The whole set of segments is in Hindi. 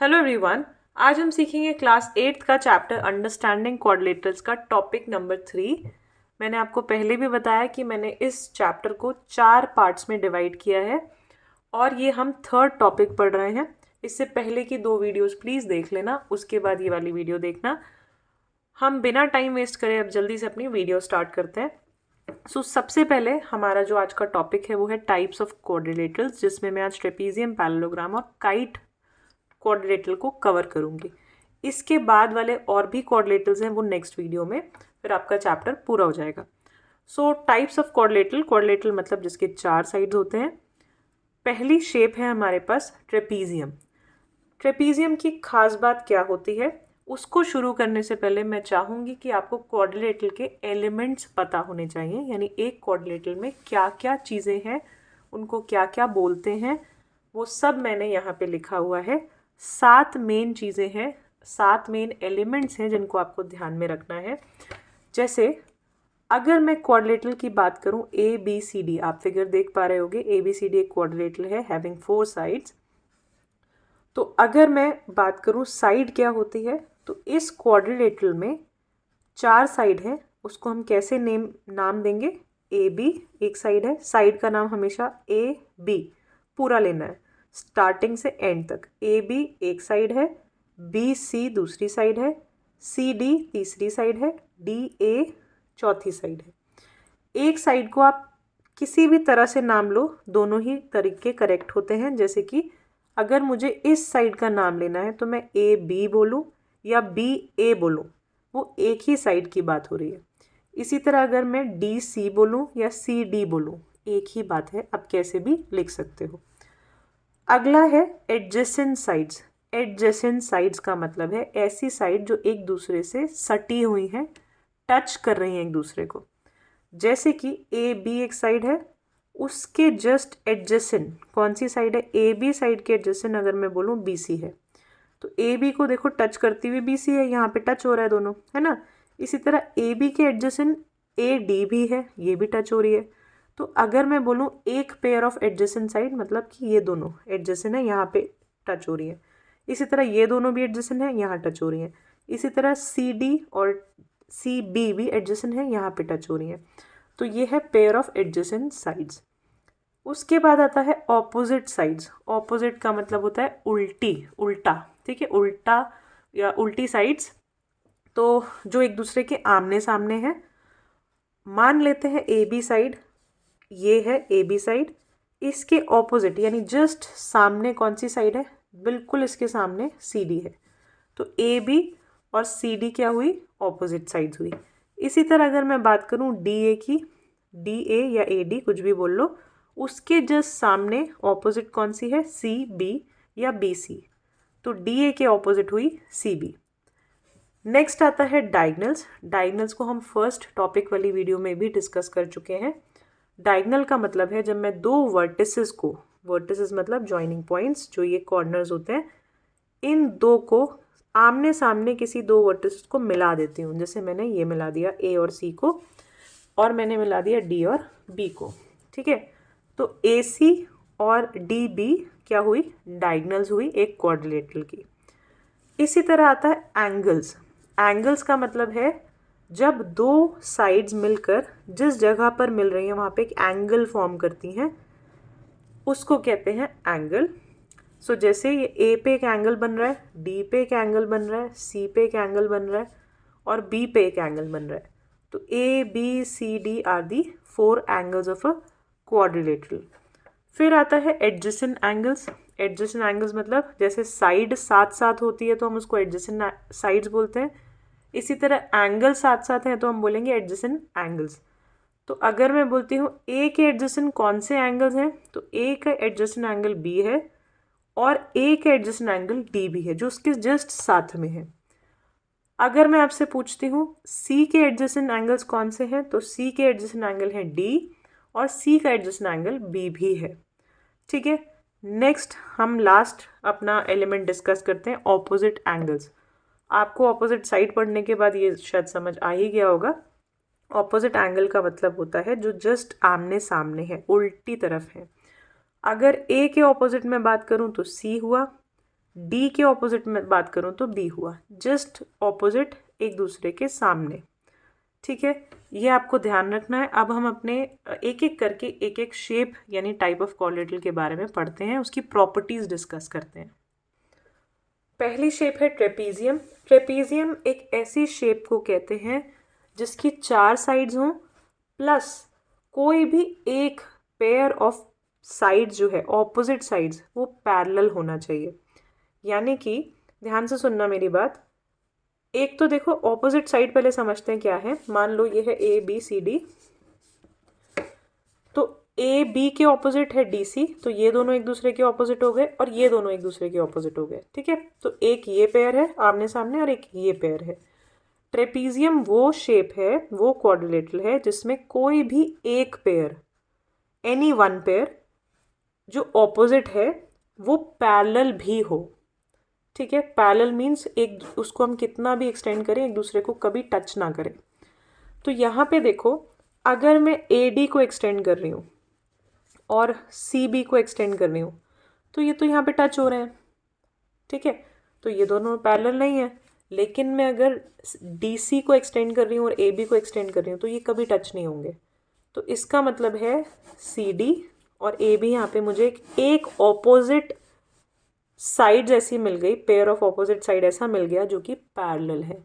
Hello everyone. आज हम सीखेंगे क्लास 8th का चैप्टर अंडरस्टैंडिंग क्वाड्रिलेटरल्स का टॉपिक नंबर 3। मैंने आपको पहले भी बताया कि मैंने इस चैप्टर को 4 पार्ट्स में डिवाइड किया है और ये हम थर्ड टॉपिक पढ़ रहे हैं। इससे पहले की 2 वीडियोस प्लीज़ देख लेना, उसके बाद ये वाली वीडियो देखना। हम बिना टाइम वेस्ट करे अब जल्दी से अपनी वीडियो स्टार्ट करते हैं। सबसे पहले हमारा जो आज का टॉपिक है वो है टाइप्स ऑफ क्वाड्रिलेटरल्स, जिसमें मैं आज ट्रेपीजियम, पैरेललोग्राम और काइट क्वाड्रिलेटरल को कवर करूंगी। इसके बाद वाले और भी क्वाड्रिलेटरल्स हैं वो नेक्स्ट वीडियो में, फिर आपका चैप्टर पूरा हो जाएगा। टाइप्स ऑफ क्वाड्रिलेटरल, क्वाड्रिलेटरल मतलब जिसके 4 साइड्स होते हैं। पहली शेप है हमारे पास ट्रेपीजियम। ट्रेपीजियम की खास बात क्या होती है, उसको शुरू करने से पहले मैं चाहूँगी कि आपको क्वाड्रिलेटरल के एलिमेंट्स पता होने चाहिए, यानी एक क्वाड्रिलेटरल में क्या क्या चीज़ें हैं, उनको क्या क्या बोलते हैं, वो सब मैंने यहाँ पे लिखा हुआ है। 7 मेन चीज़ें हैं, 7 मेन एलिमेंट्स हैं जिनको आपको ध्यान में रखना है। जैसे अगर मैं क्वाड्रिलेटरल की बात करूं, ABCD, आप फिगर देख पा रहे होगे, ABCD एक क्वाड्रिलेटरल है हैविंग 4 साइड्स। तो अगर मैं बात करूं साइड क्या होती है, तो इस क्वाड्रिलेटरल में 4 साइड है, उसको हम कैसे नाम देंगे। AB एक साइड है, साइड का नाम हमेशा AB पूरा लेना है स्टार्टिंग से एंड तक। AB एक साइड है, BC दूसरी साइड है, CD तीसरी साइड है, DA चौथी साइड है। एक साइड को आप किसी भी तरह से नाम लो, दोनों ही तरीके करेक्ट होते हैं। जैसे कि अगर मुझे इस साइड का नाम लेना है तो मैं AB बोलूँ या BA बोलूँ, वो एक ही साइड की बात हो रही है। इसी तरह अगर मैं DC बोलूँ या CD बोलूँ, एक ही बात है, आप कैसे भी लिख सकते हो। अगला है एडजेसेंट साइड्स। एडजेसेंट साइड्स का मतलब है ऐसी साइड जो एक दूसरे से सटी हुई हैं, टच कर रही हैं एक दूसरे को। जैसे कि AB एक साइड है, उसके जस्ट एडजेसेंट कौन सी साइड है, AB साइड के एडजेसेंट अगर मैं बोलूँ BC है, तो AB को देखो टच करती हुई BC है, यहाँ पे टच हो रहा है दोनों, है ना। इसी तरह AB के एडजेसेंट AD भी है, ये भी टच हो रही है। तो अगर मैं बोलूँ एक पेयर ऑफ एडजेसेंट साइड, मतलब कि ये दोनों एडजेसेंट है, यहाँ पे टच हो रही है। इसी तरह ये दोनों भी एडजेसेंट है, यहाँ टच हो रही है। इसी तरह CD और CB भी एडजेसेंट है, यहाँ पे टच हो रही है। तो ये है पेयर ऑफ एडजेसेंट साइड्स। उसके बाद आता है ऑपोजिट साइड्स। ऑपोजिट का मतलब होता है उल्टी, उल्टा, ठीक है, उल्टा या उल्टी साइड्स, तो जो एक दूसरे के आमने सामने हैं। मान लेते हैं AB साइड, ये है AB साइड, इसके ऑपोजिट यानी जस्ट सामने कौन सी साइड है, बिल्कुल इसके सामने CD है। तो AB और CD क्या हुई, ऑपोजिट साइड्स हुई। इसी तरह अगर मैं बात करूं DA की, DA या AD कुछ भी बोल लो, उसके जस्ट सामने ऑपोजिट कौन सी है, CB या BC, तो DA के ऑपोजिट हुई CB। नेक्स्ट आता है डायगनल्स। डायगनल्स को हम फर्स्ट टॉपिक वाली वीडियो में भी डिस्कस कर चुके हैं। डायगनल का मतलब है जब मैं दो वर्टिसेस को, वर्टिसेस मतलब जॉइनिंग पॉइंट्स, जो ये कॉर्नर्स होते हैं, इन दो को आमने सामने किसी दो वर्टिसेस को मिला देती हूँ। जैसे मैंने ये मिला दिया A और C को, और मैंने मिला दिया D और B को, ठीक है। तो AC और DB क्या हुई, डायगनल्स हुई एक क्वाड्रिलेटरल की। इसी तरह आता है एंगल्स। एंगल्स का मतलब है जब दो साइड्स मिलकर जिस जगह पर मिल रही हैं वहाँ पे एक एंगल फॉर्म करती हैं, उसको कहते हैं एंगल। जैसे ये A पे एक एंगल बन रहा है, D पे एक एंगल बन रहा है, C पे एक एंगल बन रहा है और B पे एक एंगल बन रहा है। तो ABCD are the 4 angles of a quadrilateral. फिर आता है एडजेसेंट एंगल्स। एडजेसेंट एंगल्स मतलब जैसे साइड साथ साथ होती है तो हम उसको एडजेसेंट साइड्स बोलते हैं। इसी तरह एंगल साथ साथ हैं तो हम बोलेंगे एडजेसेंट एंगल्स। तो अगर मैं बोलती हूँ A के एडजेसेंट कौन से एंगल्स हैं, तो A का एडजेसेंट एंगल B है और A का एडजेसेंट एंगल D भी है, जो उसके जस्ट साथ में है। अगर मैं आपसे पूछती हूँ C के एडजेसेंट एंगल्स कौन से हैं, तो C के एडजेसेंट एंगल हैं D और C का एडजेसेंट एंगल B भी है, ठीक है। नेक्स्ट हम लास्ट अपना एलिमेंट डिस्कस करते हैं, ऑपोजिट एंगल्स। आपको ऑपोजिट साइड पढ़ने के बाद ये शायद समझ आ ही गया होगा। ऑपोजिट एंगल का मतलब होता है जो जस्ट आमने सामने है, उल्टी तरफ है। अगर A के ऑपोजिट में बात करूं तो C हुआ, डी के ऑपोजिट में बात करूँ तो बी हुआ, जस्ट ऑपोजिट एक दूसरे के सामने। ठीक है, ये आपको ध्यान रखना है। अब हम अपने एक एक करके एक एक शेप यानी टाइप ऑफ क्वाड्रिलेटरल के बारे में पढ़ते हैं, उसकी प्रॉपर्टीज डिस्कस करते हैं। पहली शेप है ट्रेपीजियम। ट्रेपीजियम एक ऐसी शेप को कहते हैं जिसकी 4 साइड्स हों प्लस कोई भी एक पेयर ऑफ साइड्स जो है ऑपोजिट साइड्स वो पैरेलल होना चाहिए। यानी कि ध्यान से सुनना मेरी बात, एक तो देखो ऑपोजिट साइड पहले समझते हैं क्या है। मान लो ये है ए बी सी डी, तो ए बी के ऑपोजिट है डी सी, तो ये दोनों एक दूसरे के ऑपोजिट हो गए और ये दोनों एक दूसरे के ऑपोजिट हो गए। ठीक है, तो एक ये पेयर है आमने सामने और एक ये पेयर है। ट्रेपीजियम वो शेप है, वो क्वाड्रिलेटरल है जिसमें कोई भी एक पेयर, एनी वन पेयर जो ऑपोजिट है वो पैरेलल भी हो। ठीक है, पैरेलल मीन्स एक उसको हम कितना भी एक्सटेंड करें एक दूसरे को कभी टच ना करें। तो यहाँ पे देखो, अगर मैं ए डी को एक्सटेंड कर रही हूँ और सी बी को एक्सटेंड कर रही हूँ तो ये तो यहाँ पे टच हो रहे हैं। ठीक है, तो ये दोनों पैरेलल नहीं है। लेकिन मैं अगर डी सी को एक्सटेंड कर रही हूँ और ए बी को एक्सटेंड कर रही हूँ तो ये कभी टच नहीं होंगे। तो इसका मतलब है सी डी और ए बी यहाँ पे मुझे एक ऑपोजिट साइड्स ऐसी मिल गई, पेयर ऑफ ऑपोजिट साइड ऐसा मिल गया जो कि पैरेलल है।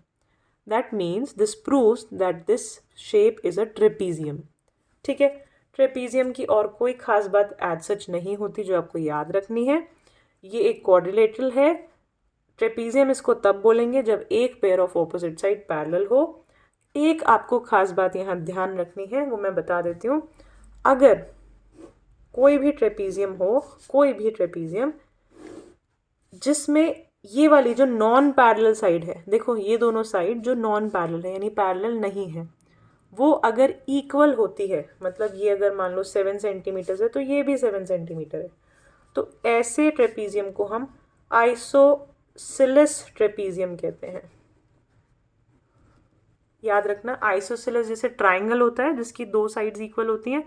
That means this proves that this shape is a trapezium. ठीक है, ट्रेपीजियम की और कोई खास बात एज सच नहीं होती जो आपको याद रखनी है। ये एक क्वाड्रिलेटरल है। ट्रेपीजियम इसको तब बोलेंगे जब एक pair of opposite side parallel हो। एक आपको खास बात यहाँ ध्यान रखनी है, वो मैं बता देती हूँ। अगर कोई भी ट्रेपीजियम हो, कोई भी ट्रेपीजियम जिसमें ये वाली जो नॉन पैरेलल साइड है, देखो ये दोनों साइड जो नॉन पैरेलल है यानी पैरेलल नहीं है, वो अगर इक्वल होती है, मतलब ये अगर मान लो 7 सेंटीमीटर है तो ये भी 7 सेंटीमीटर है, तो ऐसे ट्रेपीजियम को हम आइसोसेलेस ट्रेपीजियम कहते हैं। याद रखना, आइसोसेलेस जैसे ट्राइंगल होता है जिसकी 2 साइड्स इक्वल होती हैं,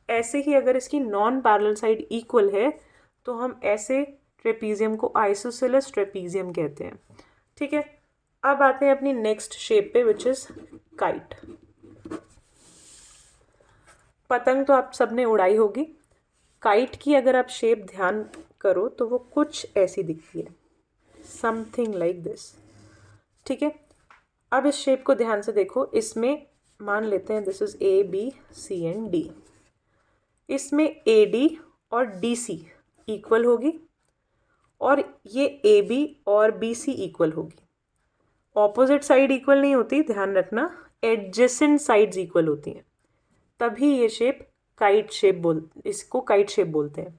ऐसे ही अगर इसकी नॉन पैरेलल साइड इक्वल है तो हम ऐसे ट्रेपीजियम को आइसोसेलेस ट्रेपीजियम कहते हैं। ठीक है, अब आते हैं अपनी नेक्स्ट शेप पे विच इज काइट। पतंग तो आप सबने उड़ाई होगी। काइट की अगर आप शेप ध्यान करो तो वो कुछ ऐसी दिखती है, समथिंग लाइक दिस। ठीक है, अब इस शेप को ध्यान से देखो। इसमें मान लेते हैं this is A B C and D. इसमें ए डी और डी सी इक्वल होगी और ये ए बी और बी सी इक्वल होगी। ऑपोजिट साइड इक्वल नहीं होती, ध्यान रखना, एडजेसेंट साइड्स इक्वल होती हैं, तभी ये शेप काइट शेप इसको काइट शेप बोलते हैं।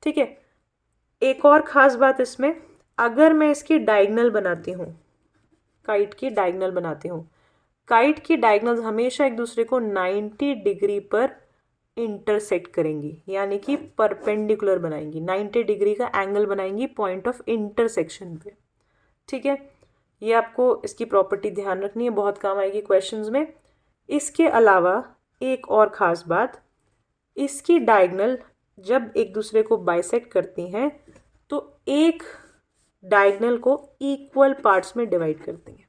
ठीक है, एक और ख़ास बात इसमें, अगर मैं इसकी डायगोनल बनाती हूँ, काइट की डायगोनल बनाती हूँ, काइट की डायगोनल्स हमेशा एक दूसरे को 90 डिग्री पर इंटरसेक्ट करेंगी, यानी कि परपेंडिकुलर बनाएंगी, 90 डिग्री का एंगल बनाएंगी पॉइंट ऑफ इंटरसेक्शन पे। ठीक है, ये आपको इसकी प्रॉपर्टी ध्यान रखनी है, बहुत काम आएगी क्वेश्चंस में। इसके अलावा एक और ख़ास बात, इसकी डायगोनल जब एक दूसरे को बाइसेक्ट करती हैं तो एक डायगोनल को इक्वल पार्ट्स में डिवाइड करती हैं,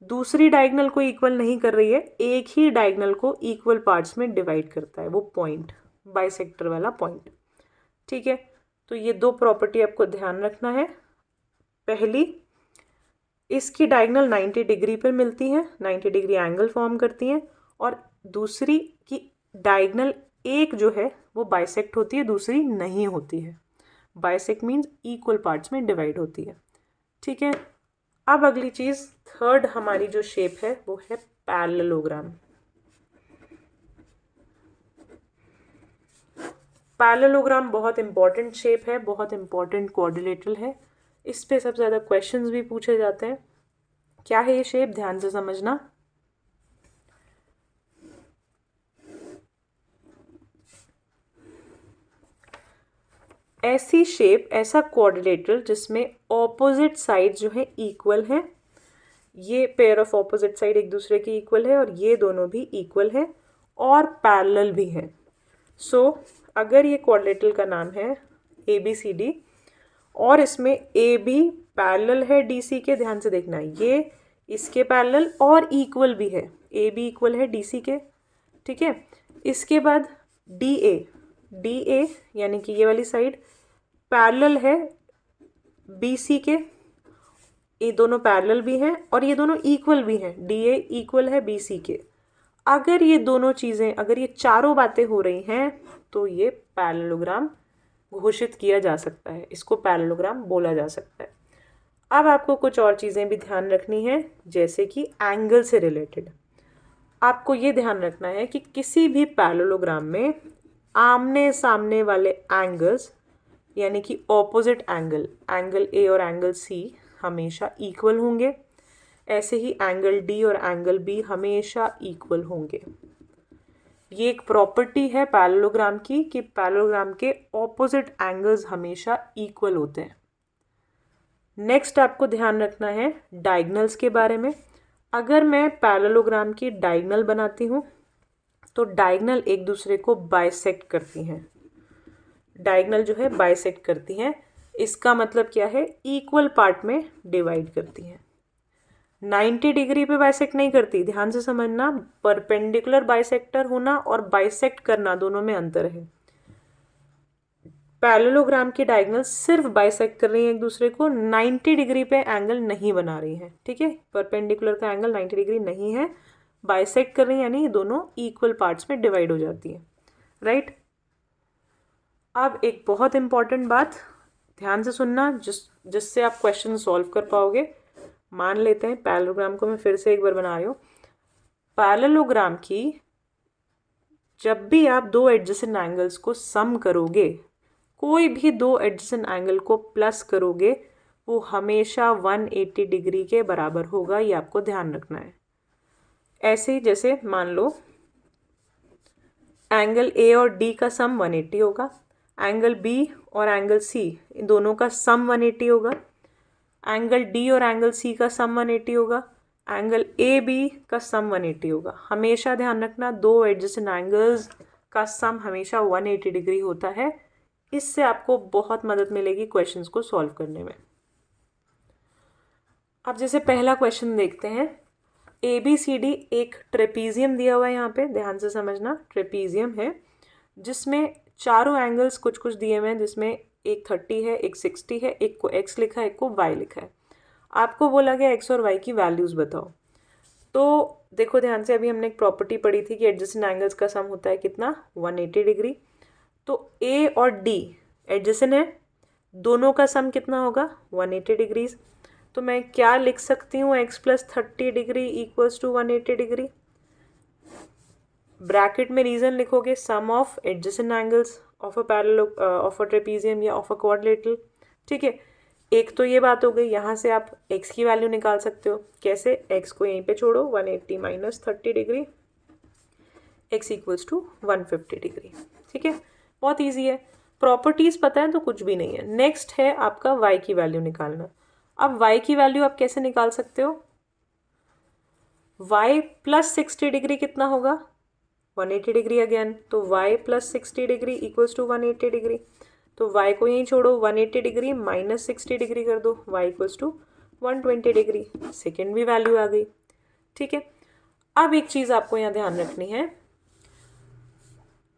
दूसरी डायगोनल को इक्वल नहीं कर रही है, एक ही डायगोनल को इक्वल पार्ट्स में डिवाइड करता है वो पॉइंट, बाइसेक्टर वाला पॉइंट। ठीक है, तो ये 2 प्रॉपर्टी आपको ध्यान रखना है। पहली, इसकी डायगोनल 90 डिग्री पर मिलती हैं, 90 डिग्री एंगल फॉर्म करती हैं, और दूसरी की डायगोनल एक जो है वो बाइसेक्ट होती है, दूसरी नहीं होती है। बाइसेक्ट मीन्स इक्वल पार्ट्स में डिवाइड होती है। ठीक है, अब अगली चीज़, थर्ड हमारी जो शेप है वो है पैरेललोग्राम। पैरेललोग्राम बहुत इंपॉर्टेंट शेप है, बहुत इंपॉर्टेंट क्वाड्रिलेटरल है, इस पे सबसे ज़्यादा क्वेश्चंस भी पूछे जाते हैं। क्या है ये शेप, ध्यान से समझना। ऐसी शेप, ऐसा क्वाड्रिलेटरल जिसमें ऑपोजिट साइड जो है इक्वल हैं, ये पेयर ऑफ ऑपोजिट साइड एक दूसरे की इक्वल है और ये दोनों भी इक्वल है और पैरेलल भी है। सो अगर ये क्वाड्रिलेटरल का नाम है ABCD और इसमें ए भी पैरेलल है डी सी के, ध्यान से देखना, ये इसके पैरेलल और इक्वल भी है, ए बी इक्वल है डी सी के, ठीक है। इसके बाद डी ए यानी कि ये वाली साइड पैरेलल है बी सी के, ये दोनों पैरेलल भी हैं और ये दोनों इक्वल भी हैं, डी ए इक्वल है बी सी के। अगर ये दोनों चीज़ें, अगर ये चारों बातें हो रही हैं तो ये पैरेललोग्राम घोषित किया जा सकता है, इसको पैरेललोग्राम बोला जा सकता है। अब आपको कुछ और चीज़ें भी ध्यान रखनी है, जैसे कि एंगल से रिलेटेड। आपको ये ध्यान रखना है कि किसी भी पैरेललोग्राम में आमने सामने वाले एंगल्स यानी कि ऑपोजिट एंगल, एंगल ए और एंगल सी हमेशा इक्वल होंगे, ऐसे ही एंगल डी और एंगल बी हमेशा इक्वल होंगे। ये एक प्रॉपर्टी है पैरेललोग्राम की कि पैरेललोग्राम के ऑपोजिट एंगल्स हमेशा इक्वल होते हैं। नेक्स्ट आपको ध्यान रखना है डायगनल्स के बारे में। अगर मैं पैरेललोग्राम की डायगनल बनाती हूँ तो डायगनल एक दूसरे को बाइसेक्ट करती हैं, डायगनल जो है बाइसेक्ट करती हैं। इसका मतलब क्या है, इक्वल पार्ट में डिवाइड करती हैं। 90 डिग्री पे बाइसेक्ट नहीं करती, ध्यान से समझना, परपेंडिकुलर बाइसेक्टर होना और बाइसेक्ट करना दोनों में अंतर है। पैरेललोग्राम की डायगनल सिर्फ बाइसेक्ट कर रही है एक दूसरे को, 90 डिग्री पे एंगल नहीं बना रही है, ठीक है। परपेंडिकुलर का एंगल 90 डिग्री नहीं है, बाइसेक्ट कर रही है, यानी दोनों इक्वल पार्ट्स में डिवाइड हो जाती है, राइट। अब एक बहुत इंपॉर्टेंट बात ध्यान से सुनना, जिससे आप क्वेश्चन सॉल्व कर पाओगे। मान लेते हैं पैरेललोग्राम को मैं फिर से एक बार बना रही हूँ। पैरेललोग्राम की जब भी आप दो एडजेसेंट एंगल्स को सम करोगे, कोई भी दो एडजेसेंट एंगल को प्लस करोगे, वो हमेशा 180 डिग्री के बराबर होगा, ये आपको ध्यान रखना है। ऐसे ही जैसे मान लो एंगल ए और डी का सम 180 होगा, एंगल बी और एंगल सी इन दोनों का सम 180 होगा, एंगल डी और एंगल सी का सम 180 होगा, एंगल ए बी का सम 180 होगा। हमेशा ध्यान रखना, दो एडजेसेंट एंगल्स का सम हमेशा 180 डिग्री होता है। इससे आपको बहुत मदद मिलेगी क्वेश्चंस को सॉल्व करने में। अब जैसे पहला क्वेश्चन देखते हैं, ए बी सी डी एक ट्रेपीजियम दिया हुआ है, यहाँ पे ध्यान से समझना, ट्रेपीजियम है जिसमें चारों एंगल्स कुछ कुछ दिए हुए हैं, जिसमें एक 30 है, एक 60 है, एक को x लिखा है, एक को y लिखा है। आपको बोला गया x और y की वैल्यूज़ बताओ। तो देखो ध्यान से, अभी हमने एक प्रॉपर्टी पढ़ी थी कि एडजेसेंट एंगल्स का सम होता है कितना, 180 डिग्री। तो a और d एडजेसेंट है, दोनों का सम कितना होगा, 180 डिग्रीज। तो मैं क्या लिख सकती हूँ, x + 30 degree equals to 180 degree. Bracket में रीजन लिखोगे, sum of adjacent angles of a parallel of a trapezium या ऑफ अ क्वाड्रिलेटरल, ठीक है। एक तो ये बात हो गई। यहाँ से आप x की वैल्यू निकाल सकते हो, कैसे, x को यहीं पे छोड़ो, 180 - 30 degree, x equals to 150 degree, ठीक है। बहुत ईजी है, प्रॉपर्टीज़ पता है तो कुछ भी नहीं है। नेक्स्ट है आपका y की वैल्यू निकालना। अब y की वैल्यू आप कैसे निकाल सकते हो, y + 60 डिग्री कितना होगा, 180 डिग्री अगेन, तो y + 60 degree equals to 180 degree. तो y को यहीं छोड़ो, 180 डिग्री - 60 डिग्री कर दो, y equals to 120 degree. Second भी वैल्यू आ गई, ठीक है। अब एक चीज़ आपको यहाँ ध्यान रखनी है,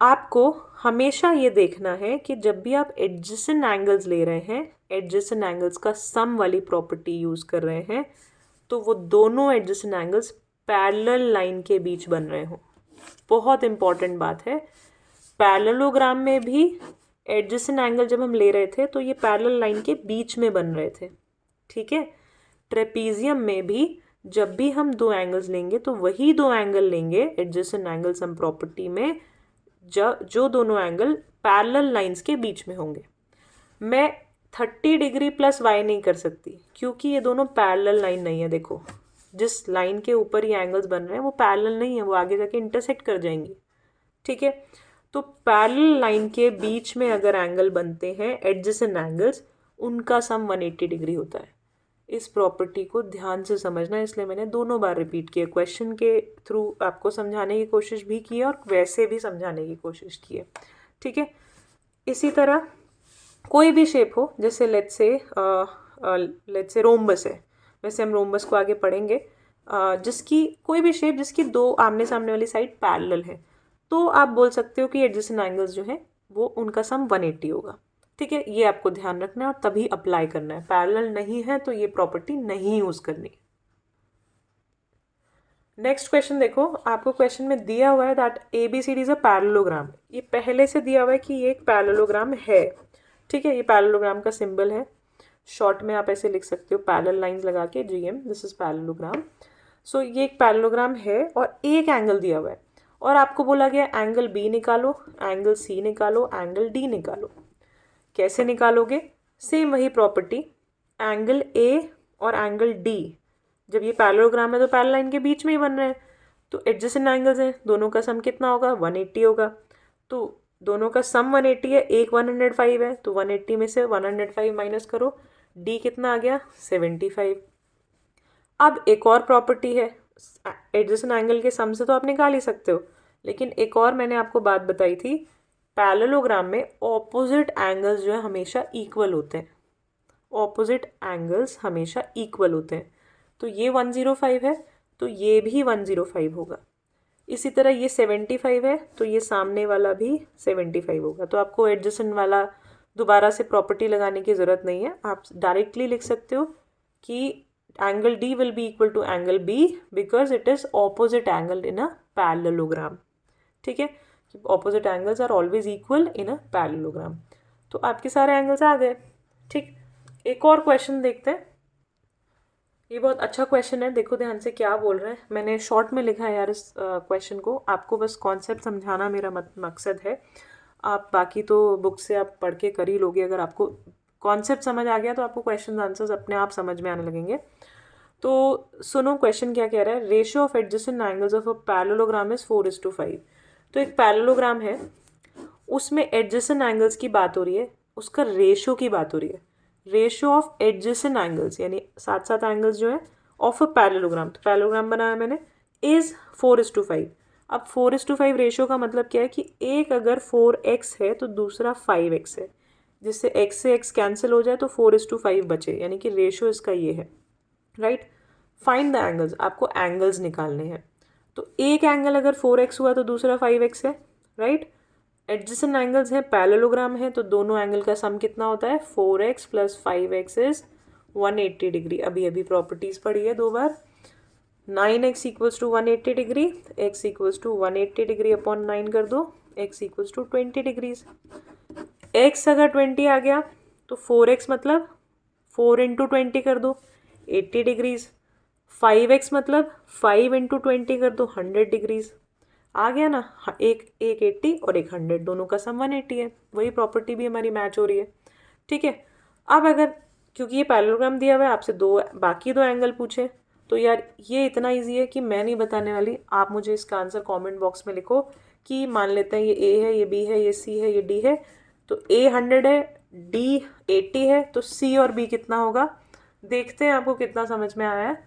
आपको हमेशा ये देखना है कि जब भी आप एडजेसेंट एंगल्स ले रहे हैं, एडजेसेंट एंगल्स का सम वाली प्रॉपर्टी यूज़ कर रहे हैं, तो वो दोनों एडजेसेंट एंगल्स पैरेलल लाइन के बीच बन रहे हों। बहुत इंपॉर्टेंट बात है, पैरेललोग्राम में भी एडजेसेंट एंगल जब हम ले रहे थे तो ये पैरेलल लाइन के बीच में बन रहे थे, ठीक है। ट्रेपीजियम में भी जब भी हम दो एंगल्स लेंगे तो वही दो एंगल लेंगे एडजेसेंट एंगल सम प्रॉपर्टी में, जो दोनों एंगल पैरेलल लाइंस के बीच में होंगे। मैं 30 डिग्री + y नहीं कर सकती क्योंकि ये दोनों पैरेलल लाइन नहीं है। देखो, जिस लाइन के ऊपर ये एंगल्स बन रहे हैं वो पैरेलल नहीं है, वो आगे जाके इंटरसेक्ट कर जाएंगी, ठीक है। तो पैरेलल लाइन के बीच में अगर एंगल बनते हैं एडजेसेंट एंगल्स, उनका सम 180 डिग्री होता है। इस प्रॉपर्टी को ध्यान से समझना, इसलिए मैंने दोनों बार रिपीट किया, क्वेश्चन के थ्रू आपको समझाने की कोशिश भी की है और वैसे भी समझाने की कोशिश की है, ठीक है। इसी तरह कोई भी शेप हो, जैसे लेट्स से रोम्बस है, वैसे हम रोम्बस को आगे पढ़ेंगे, जिसकी कोई भी शेप जिसकी दो आमने सामने वाली साइड पैरेलल है, तो आप बोल सकते हो कि एडजेसेंट एंगल्स जो हैं वो उनका सम 180 होगा। ठीक है, ये आपको ध्यान रखना है और तभी अप्लाई करना है। पैरेलल नहीं है तो ये प्रॉपर्टी नहीं यूज करनी। नेक्स्ट क्वेश्चन देखो, आपको क्वेश्चन में दिया हुआ है that ABCD is a parallelogram. ये पहले से दिया हुआ है कि ये एक पैरेललोग्राम है। ठीक है, ये पैरेललोग्राम का सिंबल है, शॉर्ट में आप ऐसे लिख सकते हो पैरेलल लाइंस लगा के, GM, दिस इज पैरेललोग्राम। सो ये एक पैरेललोग्राम है और एक एंगल दिया हुआ है और आपको बोला गया एंगल B निकालो, एंगल C निकालो, एंगल D निकालो। कैसे निकालोगे? सेम वही प्रॉपर्टी, एंगल A और एंगल D, जब ये पैरेललोग्राम है तो पैरेलल लाइन के बीच में ही बन रहे हैं, तो एडजेसेंट एंगल्स हैं, दोनों का सम कितना होगा? 180 होगा। तो दोनों का सम 180 है, एक 105 है, तो 180 में से 105 माइनस करो, D कितना आ गया? 75। अब एक और प्रॉपर्टी है, एडजेसेंट एंगल के सम से तो आप निकाल ही सकते हो, लेकिन एक और मैंने आपको बात बताई थी, पैरेललोग्राम में ऑपोजिट एंगल्स जो है हमेशा इक्वल होते हैं। ऑपोजिट एंगल्स हमेशा इक्वल होते हैं, तो ये 105 है तो ये भी 105 होगा। इसी तरह ये 75 है तो ये सामने वाला भी 75 होगा। तो आपको एडजेसेंट वाला दोबारा से प्रॉपर्टी लगाने की ज़रूरत नहीं है, आप डायरेक्टली लिख सकते हो कि angle D will be equal to angle B because it is opposite angle in a parallelogram. ठीक है, opposite angles are always equal in a parallelogram. तो आपके सारे एंगल्स आ गए। ठीक, एक और क्वेश्चन देखते हैं। ये बहुत अच्छा क्वेश्चन है, देखो ध्यान से क्या बोल रहे हैं। मैंने शॉर्ट में लिखा है यार इस क्वेश्चन को, आपको बस कॉन्सेप्ट समझाना मेरा मकसद है। आप बाकी तो बुक से आप पढ़ के कर ही लोगे, अगर आपको कॉन्सेप्ट समझ आ गया तो आपको क्वेश्चन आंसर्स अपने आप समझ में आने लगेंगे। तो सुनो क्वेश्चन क्या कह रहा है, ratio of adjacent angles of a parallelogram is 4:5। तो एक पैरेललोग्राम है, उसमें एडजेसेंट एंगल्स की बात हो रही है, उसका रेशियो की बात हो रही है। रेशियो ऑफ एडजेसेंट एंगल्स यानी साथ साथ एंगल्स जो है ऑफ अ पैरेललोग्राम, तो पैरेललोग्राम बनाया मैंने, इज 4:5। अब 4:5 रेशियो का मतलब क्या है कि एक अगर 4x है तो दूसरा 5x है, जिससे x से x कैंसिल हो जाए तो 4:5 बचे, यानी कि रेशियो इसका ये है। राइट, फाइंड द एंगल्स, आपको एंगल्स निकालने हैं। तो एक एंगल अगर 4x हुआ तो दूसरा 5x है। राइट, एडजेसेंट एंगल्स हैं, पैरेललोग्राम है, तो दोनों एंगल का सम कितना होता है? 4x + 5x is 180 degree. अभी अभी प्रॉपर्टीज पढ़ी है 2 बार। 9x = 180 degree, x = 180 degree upon 9 कर दो, x = 20 डिग्रीज। x अगर 20 आ गया तो 4x मतलब 4 × 20 कर दो, 80 डिग्रीज। 5x मतलब 5 × 20 कर दो, 100 डिग्रीज। आ गया ना, एक 80 और एक 100, दोनों का सम 180 है। वही प्रॉपर्टी भी हमारी मैच हो रही है। ठीक है, अब अगर क्योंकि ये पैरेललोग्राम दिया हुआ है, आपसे बाकी दो एंगल पूछे, तो यार ये इतना इजी है कि मैं नहीं बताने वाली, आप मुझे इसका आंसर कमेंट बॉक्स में लिखो कि मान लेते हैं ये A है, ये B है, ये C है, ये D है, तो A 100 है, D 80 है, तो C और B कितना होगा? देखते हैं आपको कितना समझ में आया है।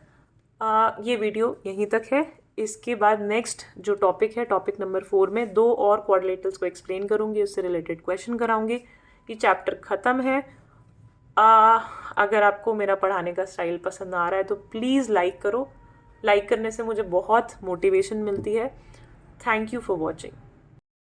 ये वीडियो यहीं तक है। इसके बाद नेक्स्ट जो टॉपिक है, टॉपिक नंबर 4 में 2 और क्वाड्रिलेटरल्स को एक्सप्लेन करूँगी, उससे रिलेटेड क्वेश्चन कराऊंगी। ये चैप्टर ख़त्म है। अगर आपको मेरा पढ़ाने का स्टाइल पसंद आ रहा है तो प्लीज़ लाइक करो, लाइक करने से मुझे बहुत मोटिवेशन मिलती है। Thank you for watching.